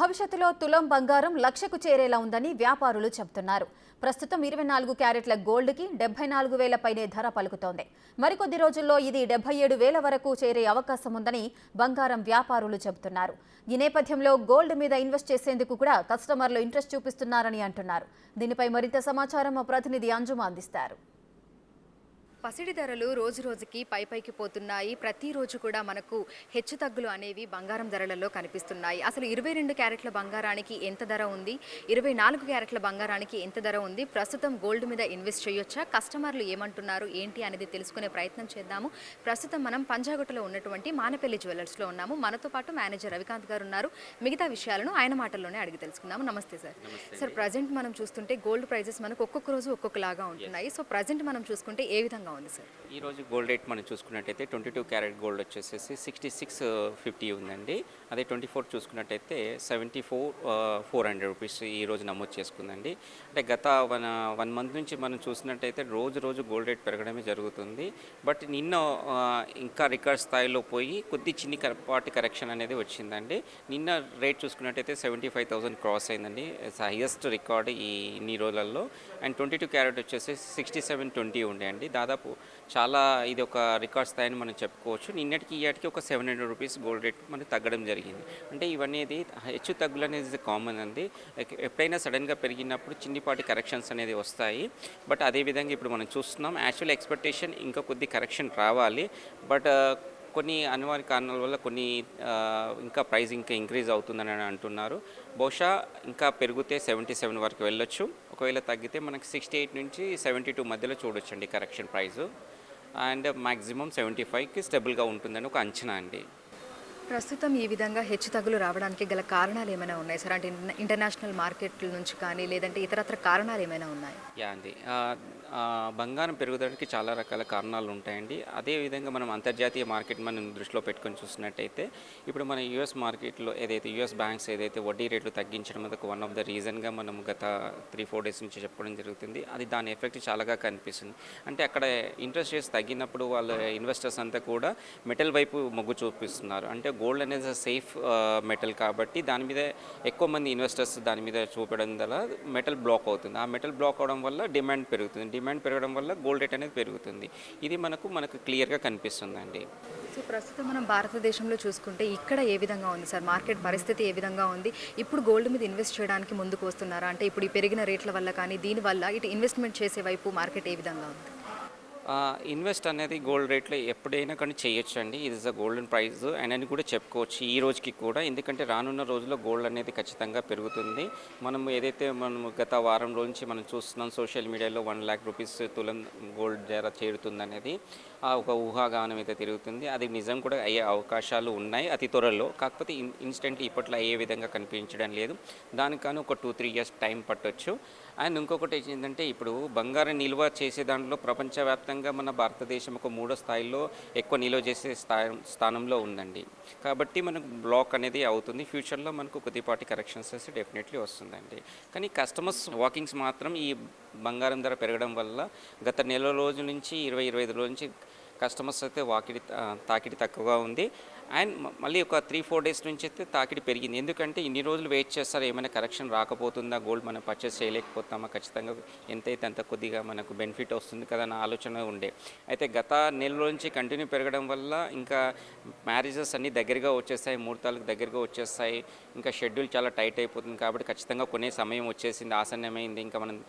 భవిష్యత్తులో తులం బంగారం లక్షకు చేరేలా ఉందని వ్యాపారులు చెబుతున్నారు. ప్రస్తుతం 24 క్యారెట్ల గోల్డ్కి 74,000 పైనే ధర పలుకుతోంది. మరికొద్ది రోజుల్లో ఇది 77,000 వరకు చేరే అవకాశం ఉందని బంగారం వ్యాపారులు చెబుతున్నారు. ఈ నేపథ్యంలో గోల్డ్ మీద ఇన్వెస్ట్ చేసేందుకు కూడా కస్టమర్లు ఇంట్రెస్ట్ చూపిస్తున్నారని అంటున్నారు. దీనిపై మరింత సమాచారం మా ప్రతినిధి అంజుమ అందిస్తారు. పసిడి ధరలు రోజు రోజుకి పైకి పోతున్నాయి. ప్రతిరోజు కూడా మనకు హెచ్చుతగ్గులు అనేవి బంగారం ధరలలో కనిపిస్తున్నాయి. అసలు 22 క్యారెట్ల బంగారానికి ఎంత ధర ఉంది, 24 క్యారెట్ల బంగారానికి ఎంత ధర ఉంది, ప్రస్తుతం గోల్డ్ మీద ఇన్వెస్ట్ చేయొచ్చా, కస్టమర్లు ఏమంటున్నారు ఏంటి అనేది తెలుసుకునే ప్రయత్నం చేద్దాము. ప్రస్తుతం మనం పంజాగుట్టలో ఉన్నటువంటి మానపల్లి జ్యువెలర్స్లో ఉన్నాము. మనతో పాటు మేనేజర్ రవికాంత్ గారు ఉన్నారు. మిగతా విషయాలను ఆయన మాటల్లోనే అడిగి తెలుసుకుందాము. నమస్తే సార్. సార్, ప్రజెంట్ మనం చూస్తుంటే గోల్డ్ ప్రైజెస్ మనకు ఒక్కొక్క రోజు ఒక్కొక్కలాగా ఉంటున్నాయి. సో ప్రజెంట్ మనం చూసుకుంటే ఏ విధంగా ఉంది సార్? ఈ రోజు గోల్డ్ రేట్ మనం చూసుకున్నట్టయితే 22 క్యారెట్ గోల్డ్ వచ్చేసేసి 6650 ఉందండి. అదే 24 చూసుకున్నట్టయితే 74,400 రూపీస్ ఈ రోజు నమోదు చేసుకుందండి. అంటే గత వన్ మంత్ నుంచి మనం చూసినట్టయితే రోజు గోల్డ్ రేట్ పెరగడమే జరుగుతుంది. బట్ నిన్న ఇంకా రికార్డ్ స్థాయిలో పోయి కొద్ది చిన్నపాటి కరెక్షన్ అనేది వచ్చిందండి. నిన్న రేట్ చూసుకున్నట్టయితే 75,000 క్రాస్ అయిందండి. హైయెస్ట్ రికార్డ్ ఇన్ని రోజులలో. అండ్ 22 క్యారెట్ వచ్చేసి 6720 ఉండే అండి. దాదాపు చాలా ఇది ఒక రికార్డ్ స్థాయిని మనం చెప్పుకోవచ్చు. నిన్నటికి ఇయాటికి ఒక 700 రూపీస్ గోల్డ్ రేట్ మనకి తగ్గడం జరిగింది. అంటే ఇవన్నీ హెచ్చు తగ్గులు అనేది కామన్ అండి. ఎప్పుడైనా సడన్గా పెరిగినప్పుడు చిన్నపాటి కరెక్షన్స్ అనేది వస్తాయి. బట్ అదేవిధంగా ఇప్పుడు మనం చూస్తున్నాం యాక్చువల్ ఎక్స్పెక్టేషన్ ఇంకా కొద్ది కరెక్షన్ రావాలి. బట్ కొన్ని అనివార్య కారణాల వల్ల కొన్ని ఇంకా ప్రైస్ ఇంకా ఇంక్రీజ్ అవుతుందని అంటున్నారు. బహుశా ఇంకా పెరిగితే 77 వరకు వెళ్ళొచ్చు. ఒకవేళ తగ్గితే మనకి 68 నుంచి 72 మధ్యలో చూడొచ్చండి కరెక్షన్ ప్రైజు. అండ్ మ్యాక్సిమం 75కి స్టెబుల్గా ఉంటుందని ఒక అంచనా అండి. ప్రస్తుతం ఈ విధంగా హెచ్చుతగ్గులు రావడానికి గల కారణాలు ఏమైనా ఉన్నాయి సార్? అంటే ఇంటర్నేషనల్ మార్కెట్ల నుంచి కానీ లేదంటే ఇతరత్ర కారణాలు ఏమైనా ఉన్నాయి? యా అండి, బంగారం పెరుగుదలకి చాలా రకాల కారణాలు ఉంటాయండి. అదేవిధంగా మనం అంతర్జాతీయ మార్కెట్ మనం దృష్టిలో పెట్టుకొని చూసినట్టయితే ఇప్పుడు మన యూఎస్ మార్కెట్లో యూఎస్ బ్యాంక్స్ వడ్డీ రేట్లు తగ్గించడం అనేది వన్ ఆఫ్ ద రీజన్గా మనం గత 3-4 డేస్ నుంచి చెప్పుకోవడం జరుగుతుంది. అది దాని ఎఫెక్ట్ చాలాగా కనిపిస్తుంది. అంటే అక్కడ ఇంట్రెస్ట్ రేట్స్ తగ్గినప్పుడు వాళ్ళ ఇన్వెస్టర్స్ అంతా కూడా మెటల్ వైపు మొగ్గు చూపిస్తున్నారు. అంటే గోల్డ్ అనేది సేఫ్ మెటల్ కాబట్టి దాని మీద ఎక్కువ మంది ఇన్వెస్టర్స్ దాని మీద చూపడం వల్ల మెటల్ బ్లాక్ అవుతుంది. ఆ మెటల్ బ్లాక్ అవడం వల్ల డిమాండ్ పెరుగుతుంది. డిమాండ్ పెరగడం వల్ల గోల్డ్ రేట్ అనేది పెరుగుతుంది. ఇది మనకు క్లియర్గా కనిపిస్తుందండి. సో ప్రస్తుతం మనం భారతదేశంలో చూసుకుంటే ఇక్కడ ఏ విధంగా ఉంది సార్? మార్కెట్ పరిస్థితి ఏ విధంగా ఉంది? ఇప్పుడు గోల్డ్ మీద ఇన్వెస్ట్ చేయడానికి ముందుకు వస్తున్నారా? అంటే ఇప్పుడు ఈ పెరిగిన రేట్ల వల్ల కానీ దీనివల్ల ఇటు ఇన్వెస్ట్మెంట్ చేసే వైపు మార్కెట్ ఏ విధంగా ఉంది? ఇన్వెస్ట్ అనేది గోల్డ్ రేట్లో ఎప్పుడైనా కానీ చేయొచ్చు అండి. ఇది ఇస్ అ గోల్డెన్ ప్రైజ్ అని కూడా చెప్పుకోవచ్చు ఈ రోజుకి కూడా. ఎందుకంటే రానున్న రోజుల్లో గోల్డ్ అనేది ఖచ్చితంగా పెరుగుతుంది. మనం గత వారం రోజు నుంచి మనం చూస్తున్నాం సోషల్ మీడియాలో 1 లాక్ రూపీస్ తులం గోల్డ్ ధర చేరుతుంది అనేది ఒక ఊహాగానం అయితే తిరుగుతుంది. అది నిజం కూడా అయ్యే అవకాశాలు ఉన్నాయి అతి త్వరలో. కాకపోతే ఇన్స్టెంట్లీ ఇప్పట్లో అయ్యే విధంగా కనిపించడం లేదు. దానికి కానీ ఒక 2-3 ఇయర్స్ టైం పట్టొచ్చు. అండ్ ఇంకొకటి ఏంటంటే ఇప్పుడు బంగారం నిల్వ చేసే దాంట్లో ప్రపంచవ్యాప్తంగా మన భారతదేశం ఒక 3వ స్థాయిలో ఎక్కువ నిల్వ చేసే స్థానంలో ఉందండి. కాబట్టి మనకు బ్లాక్ అనేది అవుతుంది. ఫ్యూచర్లో మనకు కొద్దిపాటి కరెక్షన్స్ అయితే డెఫినెట్లీ వస్తుందండి. కానీ కస్టమర్స్ వాకింగ్స్ మాత్రం ఈ బంగారం ధర పెరగడం వల్ల గత నెల రోజుల నుంచి 20-25 రోజుల నుంచి కస్టమర్స్ అయితే తాకిడి తక్కువగా ఉంది. అండ్ మళ్ళీ ఒక 3-4 డేస్ నుంచి అయితే తాకిడి పెరిగింది. ఎందుకంటే ఇన్ని రోజులు వెయిట్ చేస్తారు, ఏమైనా కరెక్షన్ రాకపోతుందా, గోల్డ్ మనం పర్చేస్ చేయలేకపోతామా, ఖచ్చితంగా ఎంతైతే అంత కొద్దిగా మనకు బెనిఫిట్ వస్తుంది కదా అన్న ఆలోచన ఉండే. అయితే గత నెల నుంచి కంటిన్యూ పెరగడం వల్ల ఇంకా మ్యారేజెస్ అన్నీ దగ్గరగా వచ్చేస్తాయి, ముహూర్తాలకు దగ్గరగా వచ్చేస్తాయి, ఇంకా షెడ్యూల్ చాలా టైట్ అయిపోతుంది. కాబట్టి ఖచ్చితంగా కొనే సమయం వచ్చేసింది, ఆసన్నమైంది, ఇంకా మనం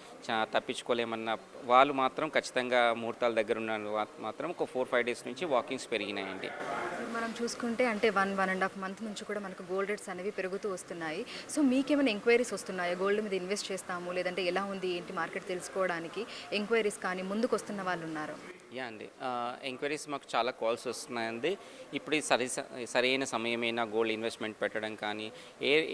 తప్పించుకోలేమన్న వాళ్ళు మాత్రం ఖచ్చితంగా ముహూర్తాల దగ్గర ఉన్న మాత్రం ఒక 4-5 డేస్ నుంచి వాకింగ్స్ పెరిగినాయండి. మనం చూసుకుంటే అంటే 1.5 మంత్ నుంచి కూడా మనకు గోల్డ్ రేట్స్ అనేవి పెరుగుతూ వస్తున్నాయి. సో మీకేమైనా ఎంక్వైరీస్ వస్తున్నాయా? గోల్డ్ మీద ఇన్వెస్ట్ చేస్తాము లేదంటే ఎలా ఉంది ఏంటి మార్కెట్ తెలుసుకోవడానికి ఎంక్వైరీస్ కానీ ముందుకు వస్తున్న వాళ్ళు ఉన్నారు? యా అండి, ఎంక్వైరీస్ మాకు చాలా కాల్స్ వస్తున్నాయండి. ఇప్పుడు సరైన సమయమైనా గోల్డ్ ఇన్వెస్ట్మెంట్ పెట్టడం కానీ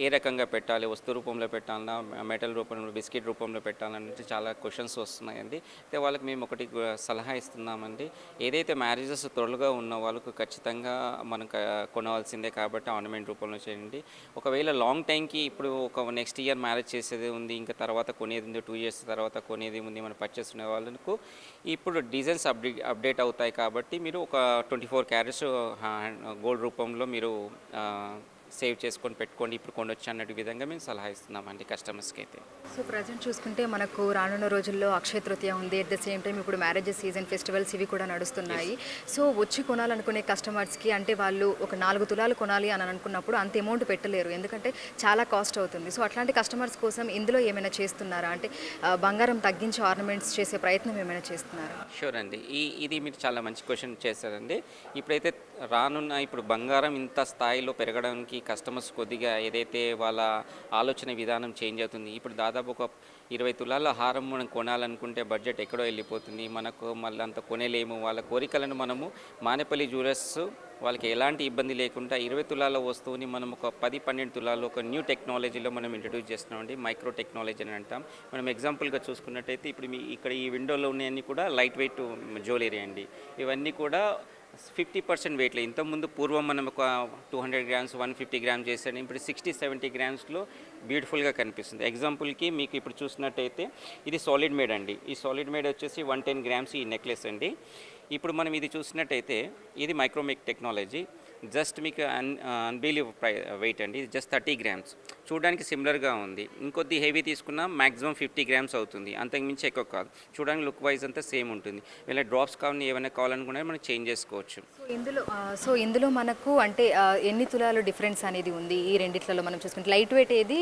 ఏ రకంగా పెట్టాలి, వస్తు రూపంలో పెట్టాలన్నా, మెటల్ రూపంలో, బిస్కెట్ రూపంలో పెట్టాలంటే చాలా క్వశ్చన్స్ వస్తున్నాయండి. అయితే వాళ్ళకి మేము ఒకటి సలహా ఇస్తున్నామండి. ఏదైతే మ్యారేజెస్ త్వరగా ఉన్న వాళ్ళకు ఖచ్చితంగా మనం కొనవలసిందే కాబట్టి ఆర్నమెంట్ రూపంలో చేయండి. ఒకవేళ లాంగ్ టైంకి ఇప్పుడు ఒక నెక్స్ట్ ఇయర్ మ్యారేజ్ చేసేది ఉంది, ఇంకా తర్వాత కొనేది ఉంది, 2 ఇయర్స్ తర్వాత కొనేది ఉంది, మనం పర్చేస్ ఉన్న వాళ్ళకు ఇప్పుడు డిజైన్స్ అప్డేట్ అవుతాయి. కాబట్టి మీరు ఒక 24 క్యారెట్స్ గోల్డ్ రూపంలో మీరు సేవ్ చేసుకొని పెట్టుకోండి, ఇప్పుడు కొనొచ్చు అన్నట్టు విధంగా మేము సలహా ఇస్తున్నామండి కస్టమర్స్కి అయితే. సో ప్రజెంట్ చూసుకుంటే మనకు రానున్న రోజుల్లో అక్షయ తృతీయ ఉంది. అట్ ద సేమ్ టైం ఇప్పుడు మ్యారేజెస్ సీజన్, ఫెస్టివల్స్ ఇవి కూడా నడుస్తున్నాయి. సో వచ్చి కొనాలనుకునే కస్టమర్స్కి అంటే వాళ్ళు ఒక 4 తులాలు కొనాలి అని అనుకున్నప్పుడు అంత అమౌంట్ పెట్టలేరు, ఎందుకంటే చాలా కాస్ట్ అవుతుంది. సో అట్లాంటి కస్టమర్స్ కోసం ఇందులో ఏమైనా చేస్తున్నారా? అంటే బంగారం తగ్గించి ఆర్నమెంట్స్ చేసే ప్రయత్నం ఏమైనా చేస్తున్నారా? షూర్ అండి. ఇది మీరు చాలా మంచి క్వశ్చన్ చేశారండి. ఇప్పుడైతే ఇప్పుడు బంగారం ఇంత స్థాయిలో పెరగడానికి కస్టమర్స్ కొద్దిగా ఏదైతే వాళ్ళ ఆలోచన విధానం చేంజ్ అవుతుంది. ఇప్పుడు దాదాపు ఒక 20 తులాల హారం మనం కొనాలనుకుంటే బడ్జెట్ ఎక్కడో వెళ్ళిపోతుంది, మనకు మళ్ళీ అంత కొనేలేము. వాళ్ళ కోరికలను మనము మానేపల్లి జ్యువెలర్స్ వాళ్ళకి ఎలాంటి ఇబ్బంది లేకుండా 20 తులాల వస్తువుని మనం ఒక 10-12 తులాలు ఒక న్యూ టెక్నాలజీలో మనం ఇంట్రడ్యూస్ చేస్తున్నామండి. మైక్రో టెక్నాలజీ అని అంటాం. మనం ఎగ్జాంపుల్గా చూసుకున్నట్టయితే ఇప్పుడు ఇక్కడ ఈ విండోలో ఉన్నాయన్నీ కూడా లైట్ వెయిట్ జ్యువెలరీ అండి. ఇవన్నీ కూడా 50% వెయిట్లో. ఇంతకుముందు పూర్వం మనం ఒక 200 గ్రామ్స్ 150 గ్రామ్స్ చేసాడు, ఇప్పుడు 60-70 గ్రామ్స్లో బ్యూటిఫుల్గా కనిపిస్తుంది. ఎగ్జాంపుల్కి మీకు ఇప్పుడు చూసినట్టయితే ఇది సాలిడ్ మేడ్ అండి. ఈ సాలిడ్ మేడ్ వచ్చేసి 110 గ్రామ్స్ ఈ నెక్లెస్ అండి. ఇప్పుడు మనం ఇది చూసినట్టయితే ఇది మైక్రోమేక్ టెక్నాలజీ. జస్ట్ మీకు అన్బిలీవ్ వెయిట్ అండి. ఇది జస్ట్ 30 గ్రామ్స్. చూడడానికి సిమిలర్గా ఉంది. ఇంకొద్ది హెవీ తీసుకున్నా మ్యాక్సిమం 50 గ్రామ్స్ అవుతుంది, అంతకుమించి ఎక్కువ కాదు. చూడడానికి లుక్ వైజ్ అంతా సేమ్ ఉంటుంది. వీళ్ళ డ్రాప్స్ కావాలని ఏమైనా కావాలనుకున్నా మనం చేంజ్ చేసుకోవచ్చు. ఇందులో మనకు అంటే ఎన్ని తులాలు డిఫరెన్స్ అనేది ఉంది ఈ రెండిట్లలో మనం చూసుకుంటే? లైట్ వెయిట్ ఏది,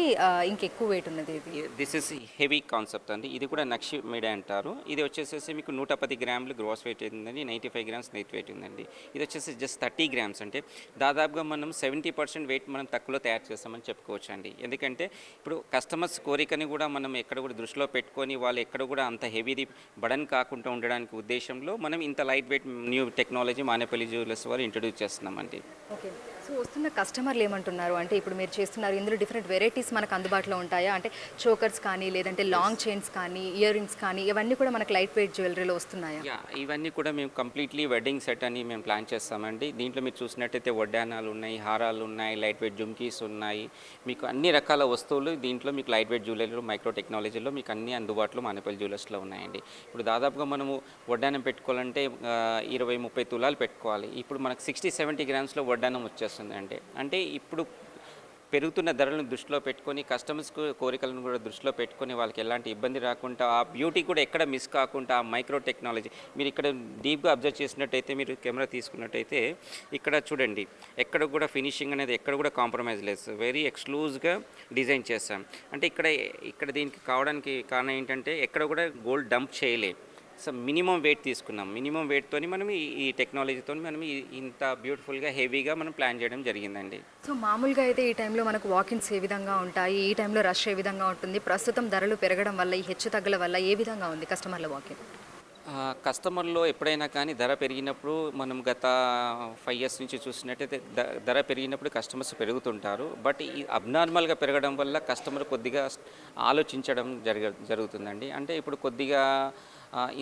ఇంకెక్కువ వెయిట్ ఉన్నది ఇది? దిస్ ఇస్ హెవీ కాన్సెప్ట్ అండి. ఇది కూడా నక్షి మేడే అంటారు. ఇది వచ్చేసేసి మీకు 110 గ్రాములు గ్రాస్ వెయిట్ ఉందండి, 95 గ్రామ్స్ నెట్ వెయిట్ ఉందండి. ఇది వచ్చేసి జస్ట్ 30 గ్రామ్స్, అంటే దాదాపుగా మనం 70% వెయిట్ మనం తక్కువలో తయారు చేస్తామని చెప్పుకోవచ్చు అండి. ఎందుకంటే ఇప్పుడు కస్టమర్స్ కోరికని కూడా మనం ఎక్కడ కూడా దృష్టిలో పెట్టుకొని వాళ్ళు ఎక్కడ కూడా అంత హెవీది బడన్ కాకుండా ఉండడానికి ఉద్దేశంలో మనం ఇంత light weight new technology Manepalli jewellers వారు ఇంట్రడ్యూస్ చేస్తున్నామండి. ఓకే. సో వస్తున్న కస్టమర్లు ఏమంటున్నారు అంటే ఇప్పుడు మీరు చేస్తున్నారు ఇందులో డిఫరెంట్ వెరైటీస్ మనకు అందుబాటులో ఉంటాయా? అంటే చోకర్స్ కానీ లేదంటే లాంగ్ చైన్స్ కానీ ఇయర్ రింగ్స్ కానీ ఇవన్నీ కూడా మనకు లైట్ వెయిట్ జ్యువెలరీలో వస్తున్నాయా? ఇవన్నీ కూడా మేము కంప్లీట్లీ వెడ్డింగ్ సెట్ అని మేము ప్లాన్ చేస్తామండి. దీంట్లో మీరు చూసినట్టయితే వడ్డానాలు ఉన్నాయి, హారాలు ఉన్నాయి, లైట్ వెయిట్ జుమ్కీస్ ఉన్నాయి. మీకు అన్ని రకాల వస్తువులు దీంట్లో మీకు లైట్ వెయిట్ జ్యువెలరీలో మైక్రో టెక్నాలజీలో మీకు అన్ని అందుబాటులో మానేపల్లి జ్యువెలర్స్లో ఉన్నాయండి. ఇప్పుడు దాదాపుగా మనము వడ్డానం పెట్టుకోవాలంటే 20-30 తులాలు పెట్టుకోవాలి. ఇప్పుడు మనకు 60-70 గ్రామ్స్లో వడ్డానం వచ్చేస్తుంది. అంటే ఇప్పుడు పెరుగుతున్న ధరలను దృష్టిలో పెట్టుకొని కస్టమర్స్ కోరికలను కూడా దృష్టిలో పెట్టుకొని వాళ్ళకి ఎలాంటి ఇబ్బంది రాకుండా ఆ బ్యూటీ కూడా ఎక్కడ మిస్ కాకుండా ఆ మైక్రో టెక్నాలజీ మీరు ఇక్కడ డీప్గా అబ్జర్వ్ చేసినట్టయితే మీరు కెమెరా తీసుకున్నట్టయితే ఇక్కడ చూడండి ఎక్కడ కూడా ఫినిషింగ్ అనేది ఎక్కడ కూడా కాంప్రమైజ్ లేదు, వెరీ ఎక్స్క్లూజివ్గా డిజైన్ చేస్తాం. అంటే ఇక్కడ దీనికి కావడానికి కారణం ఏంటంటే ఎక్కడ కూడా గోల్డ్ డంప్ చేయలేదు. సో మినిమం వెయిట్ తీసుకున్నాం. మినిమం వెయిట్తో మనం ఈ టెక్నాలజీతో మనం ఇంత బ్యూటిఫుల్గా హెవీగా మనం ప్లాన్ చేయడం జరిగిందండి. సో మామూలుగా అయితే ఈ టైంలో మనకు వాకిన్స్ ఏ విధంగా ఉంటాయి, ఈ టైంలో రష్ ఏ విధంగా ఉంటుంది, ప్రస్తుతం ధరలు పెరగడం వల్ల ఈ హెచ్చు తగ్గుల వల్ల ఏ విధంగా ఉంది కస్టమర్ల వాకిన్? కస్టమర్లో ఎప్పుడైనా కానీ ధర పెరిగినప్పుడు మనం గత 5 years నుంచి చూసినట్టయితే ధర పెరిగినప్పుడు కస్టమర్స్ పెరుగుతుంటారు. బట్ ఈ అబ్నార్మల్గా పెరగడం వల్ల కస్టమర్ కొద్దిగా ఆలోచించడం జరుగుతుందండి. అంటే ఇప్పుడు కొద్దిగా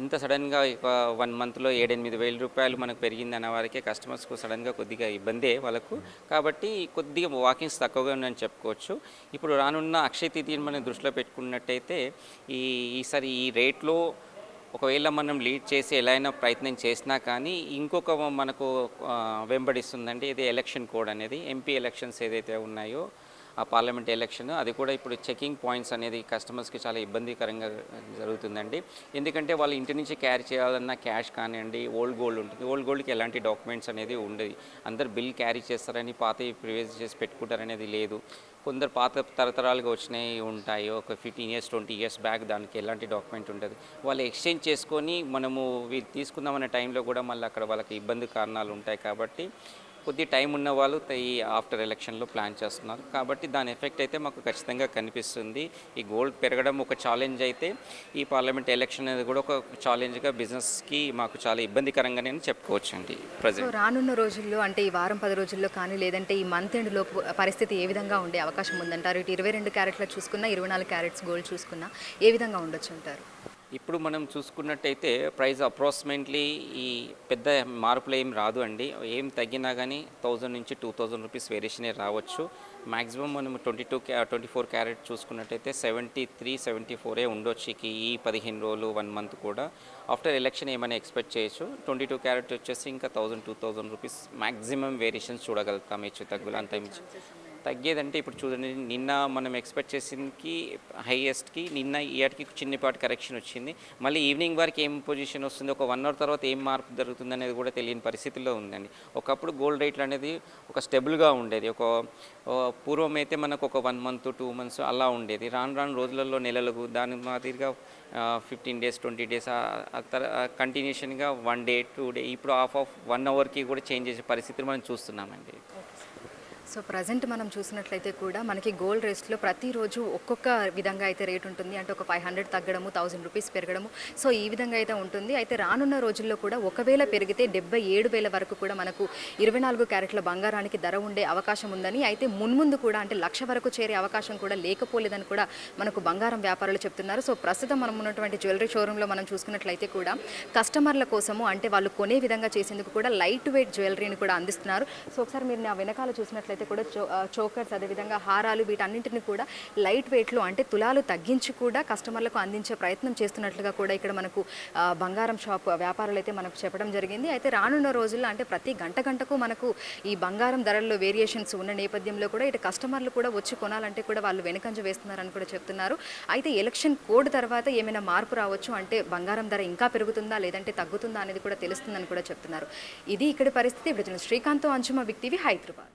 ఇంత సడన్గా 1 monthలో 7-8 వేల రూపాయలు మనకు పెరిగింది అన్న వారికి కస్టమర్స్కు సడన్గా కొద్దిగా ఇబ్బందే వాళ్ళకు. కాబట్టి కొద్దిగా వాకింగ్స్ తక్కువగా ఉందని చెప్పుకోవచ్చు. ఇప్పుడు రానున్న అక్షయ తృతీయని మనం దృష్టిలో పెట్టుకున్నట్టయితే ఈసారి ఈ రేట్లో ఒకవేళ మనం లీడ్ చేసి ఎలా అయినా ప్రయత్నం చేసినా కానీ ఇంకొక మనకు వెంబడిస్తుందండి. ఇది ఎలక్షన్ కోడ్ అనేది, ఎంపీ ఎలక్షన్స్ ఏదైతే ఉన్నాయో ఆ పార్లమెంట్ ఎలక్షన్, అది కూడా ఇప్పుడు చెకింగ్ పాయింట్స్ అనేది కస్టమర్స్కి చాలా ఇబ్బందికరంగా జరుగుతుందండి. ఎందుకంటే వాళ్ళు ఇంటి నుంచి క్యారీ చేయాలన్నా క్యాష్ కానివ్వండి, ఓల్డ్ గోల్డ్ ఉంటుంది. ఓల్డ్ గోల్డ్కి ఎలాంటి డాక్యుమెంట్స్ అనేది ఉండదు. అందరు బిల్ క్యారీ చేస్తారని పాత ప్రివైజ్ చేసి పెట్టుకుంటారనేది లేదు. కొందరు పాత తరతరాలుగా వచ్చినాయి ఉంటాయి, ఒక 15 years 20 years బ్యాక్, దానికి ఎలాంటి డాక్యుమెంట్ ఉంటుంది. వాళ్ళు ఎక్స్చేంజ్ చేసుకొని మనము వీళ్ళు తీసుకుందామనే టైంలో కూడా మళ్ళీ అక్కడ వాళ్ళకి ఇబ్బంది కారణాలు ఉంటాయి. కాబట్టి కొద్ది టైం ఉన్న వాళ్ళు ఈ ఆఫ్టర్ ఎలక్షన్లో ప్లాన్ చేస్తున్నారు. కాబట్టి దాని ఎఫెక్ట్ అయితే మాకు ఖచ్చితంగా కనిపిస్తుంది. ఈ గోల్డ్ పెరగడం ఒక ఛాలెంజ్ అయితే ఈ పార్లమెంట్ ఎలక్షన్ అనేది కూడా ఒక ఛాలెంజ్గా బిజినెస్కి మాకు చాలా ఇబ్బందికరంగానే చెప్పుకోవచ్చు అండి. ప్రజెంట్ రానున్న రోజుల్లో అంటే ఈ వారం 10 రోజుల్లో కానీ లేదంటే ఈ మంత్ ఎండ్ లోపు పరిస్థితి ఏ విధంగా ఉండే అవకాశం ఉందంటారు? ఇటు 22 క్యారెట్ల చూసుకున్నా 24 క్యారెట్స్ గోల్డ్ చూసుకున్నా ఏ విధంగా ఉండొచ్చు అంటారు? ఇప్పుడు మనం చూసుకున్నట్టయితే ప్రైస్ అప్రాక్సిమేట్లీ ఈ పెద్ద మార్పులు ఏం రాదు అండి. ఏం తగ్గినా కానీ 1000 నుంచి 2000 రూపీస్ వేరియేషనే రావచ్చు. మ్యాక్సిమం మనం 24 క్యారెట్ చూసుకున్నట్టయితే 73-74 ఉండొచ్చు ఈ 15 రోజులు 1 month కూడా. ఆఫ్టర్ ఎలక్షన్ ఏమైనా ఎక్స్పెక్ట్ చేయొచ్చు. 22 క్యారెట్ వచ్చేసి ఇంకా 1000-2000 రూపీస్ మ్యాక్సిమం వేరియేషన్స్ చూడగలుగుతాం, హెచ్చు తగ్గులు అంత మించి. తగ్గేదంటే ఇప్పుడు చూడండి, నిన్న మనం ఎక్స్పెక్ట్ చేసిందికి హైయెస్ట్కి నిన్న ఇయర్కి చిన్నపాటి కరెక్షన్ వచ్చింది. మళ్ళీ ఈవినింగ్ వరకు ఏం పొజిషన్ వస్తుంది, ఒక 1 అవర్ తర్వాత ఏం మార్పు జరుగుతుంది అనేది కూడా తెలియని పరిస్థితిలో ఉందండి. ఒకప్పుడు గోల్డ్ రేట్లు అనేది ఒక స్టెబుల్గా ఉండేది. పూర్వం అయితే మనకు ఒక 1 మంత్ 2 మంత్స్ అలా ఉండేది. రాను రాను రోజులలో నెలలకు దాని మాదిరిగా 15 డేస్ 20 డేస్ కంటిన్యూషన్గా 1 డే 2 డే ఇప్పుడు ఆఫ్ 1 అవర్కి కూడా చేంజ్ చేసే పరిస్థితిని మనం చూస్తున్నామండి. సో ప్రజెంట్ మనం చూసినట్లయితే కూడా మనకి గోల్డ్ రేట్స్లో ప్రతిరోజు ఒక్కొక్క విధంగా అయితే రేట్ ఉంటుంది. అంటే ఒక 500 తగ్గడము, 1000 రూపీస్ పెరగడము, సో ఈ విధంగా అయితే ఉంటుంది. అయితే రానున్న రోజుల్లో కూడా ఒకవేళ పెరిగితే 77,000 వరకు కూడా మనకు 24 క్యారెట్ల బంగారానికి ధర ఉండే అవకాశం ఉందని, అయితే మున్ముందు కూడా అంటే 1,00,000 వరకు చేరే అవకాశం కూడా లేకపోలేదని కూడా మనకు బంగారం వ్యాపారులు చెప్తున్నారు. సో ప్రస్తుతం మనం ఉన్నటువంటి జ్యువెలరీ షోరూంలో మనం చూసుకున్నట్లయితే కూడా కస్టమర్ల కోసము అంటే వాళ్ళు కొనే విధంగా చేసేందుకు కూడా లైట్ వెయిట్ జ్యువెలరీని కూడా అందిస్తున్నారు. సో ఒకసారి మీరు నా వెనకాల చూసినట్లయితే కూడా చోకర్స్, అదేవిధంగా హారాలు, వీటన్నింటిని కూడా లైట్ వెయిట్లో అంటే తులాలు తగ్గించి కూడా కస్టమర్లకు అందించే ప్రయత్నం చేస్తున్నట్లుగా కూడా ఇక్కడ మనకు బంగారం షాప్ వ్యాపారులు అయితే మనకు చెప్పడం జరిగింది. అయితే రానున్న రోజుల్లో అంటే ప్రతి గంటకు మనకు ఈ బంగారం ధరల్లో వేరియేషన్స్ ఉన్న నేపథ్యంలో కూడా ఇటు కస్టమర్లు కూడా వచ్చి కొనాలంటే కూడా వాళ్ళు వెనుకంజ వేస్తున్నారని కూడా చెప్తున్నారు. అయితే ఎలక్షన్ కోడ్ తర్వాత ఏమైనా మార్పు రావచ్చు, అంటే బంగారం ధర ఇంకా పెరుగుతుందా లేదంటే తగ్గుతుందా అనేది కూడా తెలుస్తుందని కూడా చెప్తున్నారు. ఇది ఇక్కడి పరిస్థితి. ఇప్పుడు శ్రీకాంత్, అంశుమ, బిగ్ టీవీ, హైదరాబాద్.